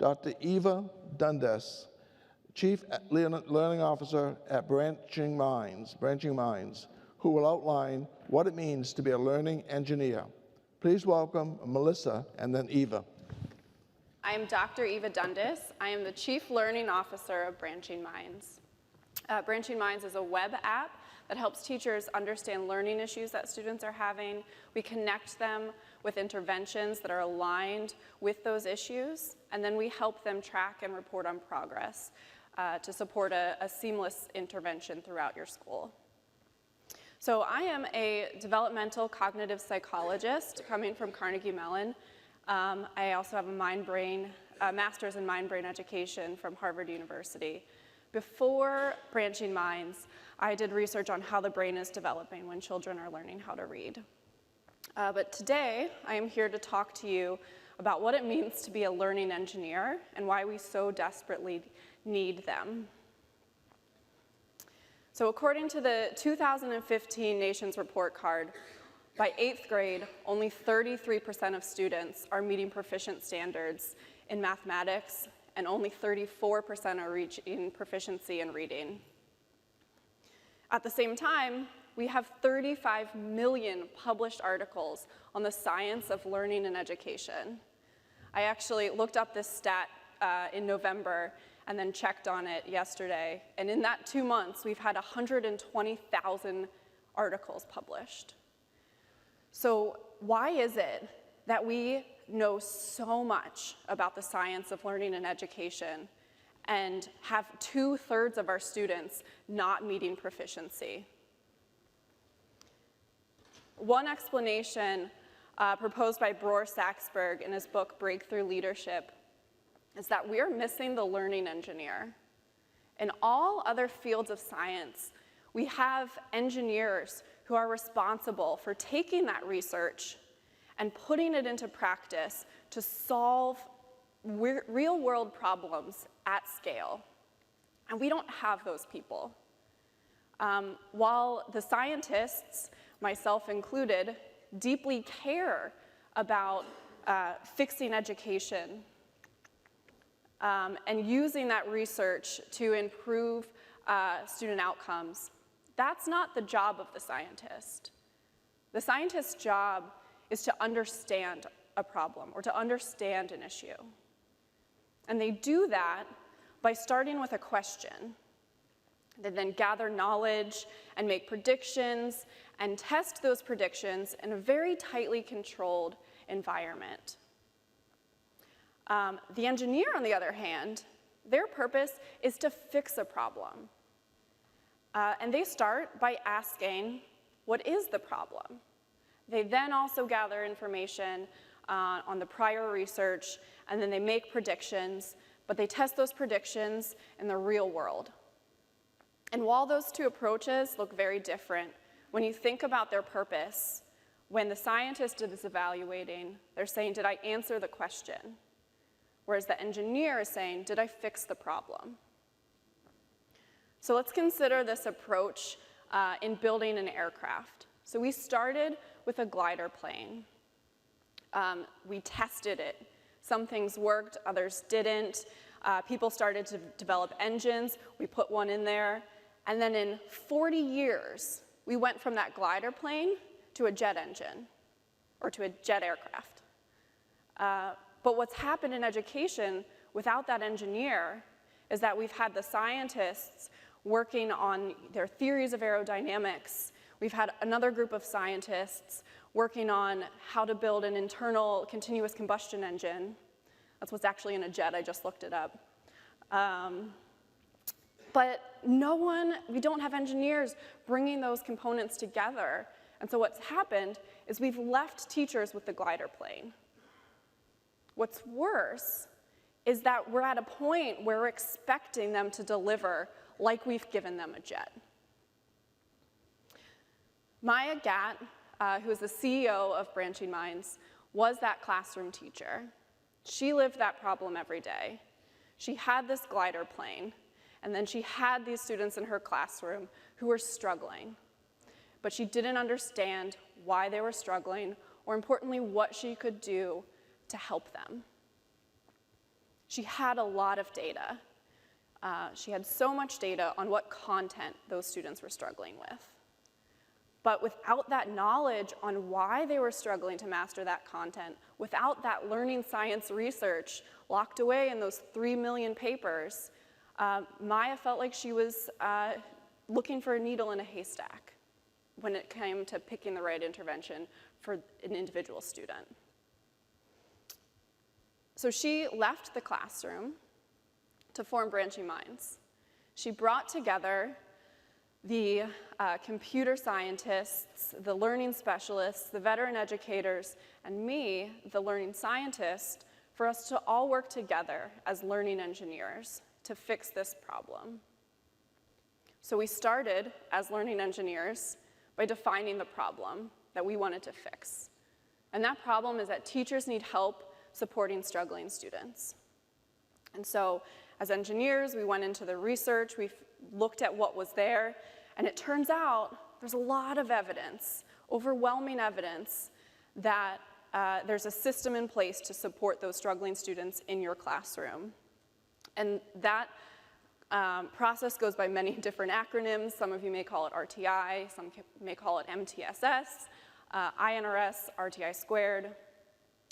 Dr. Eva Dundas, Chief Learning Officer at Branching Minds, who will outline what it means to be a learning engineer. Please welcome Melissa and then Eva. I am Dr. Eva Dundas. I am the Chief Learning Officer of Branching Minds. Branching Minds is a web app that helps teachers understand learning issues that students are having. We connect them with interventions that are aligned with those issues, and then we help them track and report on progress to support a seamless intervention throughout your school. So I am a developmental cognitive psychologist coming from Carnegie Mellon. I also have a master's in mind-brain education from Harvard University. Before Branching Minds, I did research on how the brain is developing when children are learning how to read. But today, I am here to talk to you about what it means to be a learning engineer and why we so desperately need them. So according to the 2015 Nations Report Card, by 8th grade, only 33% of students are meeting proficient standards in mathematics, and only 34% are reaching proficiency in reading. At the same time, we have 35 million published articles on the science of learning and education. I actually looked up this stat in November and then checked on it yesterday, and in that 2 months, we've had 120,000 articles published. So why is it that we know so much about the science of learning and education and have 2/3 of our students not meeting proficiency? One explanation proposed by Bror Saxberg in his book Breakthrough Leadership is that we are missing the learning engineer. In all other fields of science, we have engineers who are responsible for taking that research and putting it into practice to solve real-world problems at scale. And we don't have those people. While the scientists, myself included, deeply care about fixing education and using that research to improve student outcomes, that's not the job of the scientist. The scientist's job is to understand a problem or to understand an issue. And they do that by starting with a question. They then gather knowledge and make predictions and test those predictions in a very tightly controlled environment. The engineer, on the other hand, their purpose is to fix a problem. And they start by asking, what is the problem? They then also gather information on the prior research, and then they make predictions, but they test those predictions in the real world. And while those two approaches look very different, when you think about their purpose, when the scientist is evaluating, they're saying, did I answer the question? Whereas the engineer is saying, did I fix the problem? So let's consider this approach in building an aircraft. So we started with a glider plane. We tested it. Some things worked, others didn't. People started to develop engines. We put one in there. And then in 40 years, we went from that glider plane to a jet engine, or to a jet aircraft. But what's happened in education without that engineer is that we've had the scientists working on their theories of aerodynamics. We've had another group of scientists working on how to build an internal continuous combustion engine. That's what's actually in a jet, I just looked it up. But we don't have engineers bringing those components together. And so what's happened is we've left teachers with the glider plane. What's worse is that we're at a point where we're expecting them to deliver like we've given them a jet. Maya Gatt, who is the CEO of Branching Minds, was that classroom teacher. She lived that problem every day. She had this glider plane, and then she had these students in her classroom who were struggling. But she didn't understand why they were struggling, or importantly, what she could do to help them. She had a lot of data. She had so much data on what content those students were struggling with. But without that knowledge on why they were struggling to master that content, without that learning science research locked away in those 3 million papers, Maya felt like she was looking for a needle in a haystack when it came to picking the right intervention for an individual student. So she left the classroom to form Branching Minds. She brought together the computer scientists, the learning specialists, the veteran educators, and me, the learning scientist, for us to all work together as learning engineers to fix this problem. So we started as learning engineers by defining the problem that we wanted to fix. And that problem is that teachers need help supporting struggling students. And so as engineers, we went into the research, we looked at what was there, and it turns out there's a lot of evidence, overwhelming evidence, that there's a system in place to support those struggling students in your classroom. And that process goes by many different acronyms. Some of you may call it RTI, some may call it MTSS, INRS, RTI squared.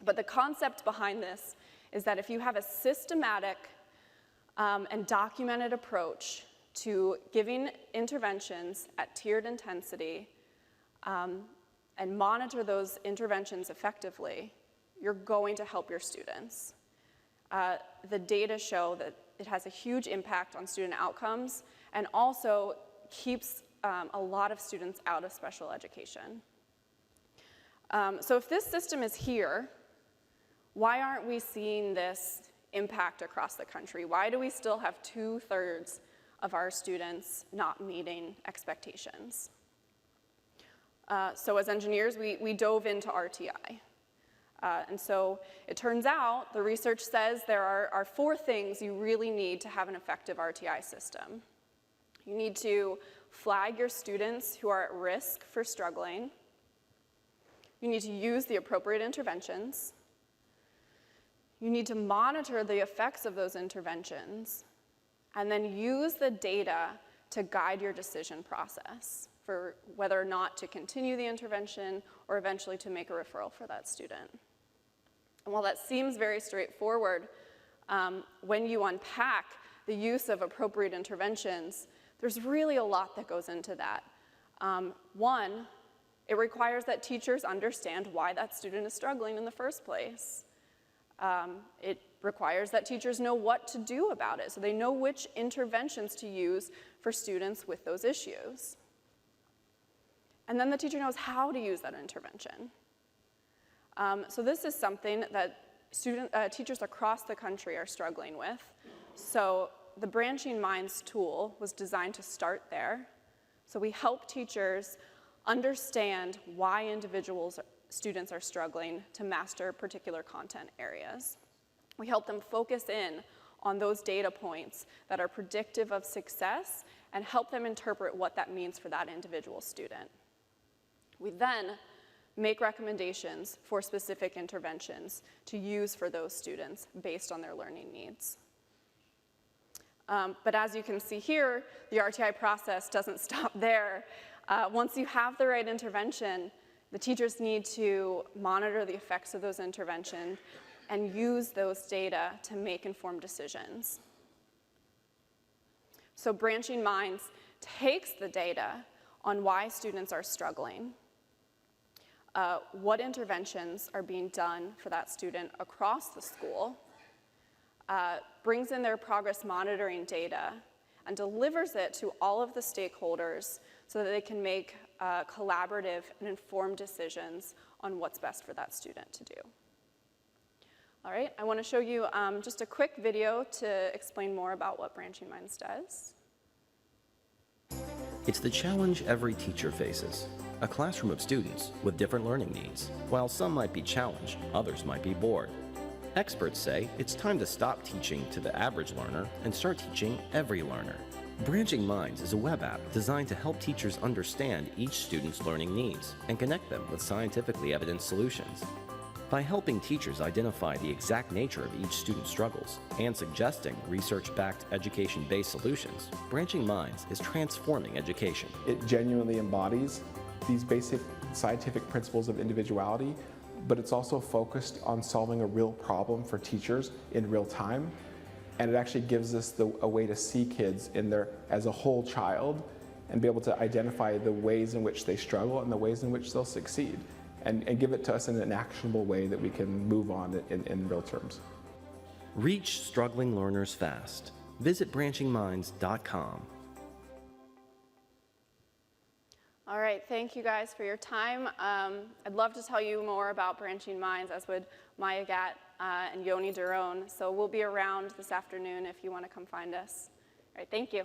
But the concept behind this is that if you have a systematic and documented approach to giving interventions at tiered intensity and monitor those interventions effectively, you're going to help your students. The data show that it has a huge impact on student outcomes and also keeps a lot of students out of special education. So if this system is here, why aren't we seeing this impact across the country? Why do we still have 2/3 of our students not meeting expectations? So as engineers, we dove into RTI. And so it turns out, the research says there are 4 things you really need to have an effective RTI system. You need to flag your students who are at risk for struggling. You need to use the appropriate interventions. You need to monitor the effects of those interventions, and then use the data to guide your decision process for whether or not to continue the intervention or eventually to make a referral for that student. And while that seems very straightforward, when you unpack the use of appropriate interventions, there's really a lot that goes into that. One, it requires that teachers understand why that student is struggling in the first place. It requires that teachers know what to do about it, so they know which interventions to use for students with those issues. And then the teacher knows how to use that intervention. So this is something that teachers across the country are struggling with. So the Branching Minds tool was designed to start there. So we help teachers understand why students are struggling to master particular content areas. We help them focus in on those data points that are predictive of success and help them interpret what that means for that individual student. We then make recommendations for specific interventions to use for those students based on their learning needs. But as you can see here, the RTI process doesn't stop there. Once you have the right intervention, the teachers need to monitor the effects of those interventions and use those data to make informed decisions. So Branching Minds takes the data on why students are struggling, what interventions are being done for that student across the school, brings in their progress monitoring data, and delivers it to all of the stakeholders so that they can make collaborative and informed decisions on what's best for that student to do. All right, I want to show you just a quick video to explain more about what Branching Minds does. It's the challenge every teacher faces. A classroom of students with different learning needs. While some might be challenged, others might be bored. Experts say it's time to stop teaching to the average learner and start teaching every learner. Branching Minds is a web app designed to help teachers understand each student's learning needs and connect them with scientifically evidenced solutions. By helping teachers identify the exact nature of each student's struggles and suggesting research-backed education-based solutions, Branching Minds is transforming education. It genuinely embodies these basic scientific principles of individuality, but it's also focused on solving a real problem for teachers in real time. And it actually gives us a way to see kids as a whole child and be able to identify the ways in which they struggle and the ways in which they'll succeed, and give it to us in an actionable way that we can move on in real terms. Reach struggling learners fast. Visit branchingminds.com. All right, thank you guys for your time. I'd love to tell you more about Branching Minds, as would Maya Gatt and Yoni Daron. So we'll be around this afternoon if you want to come find us. All right, thank you.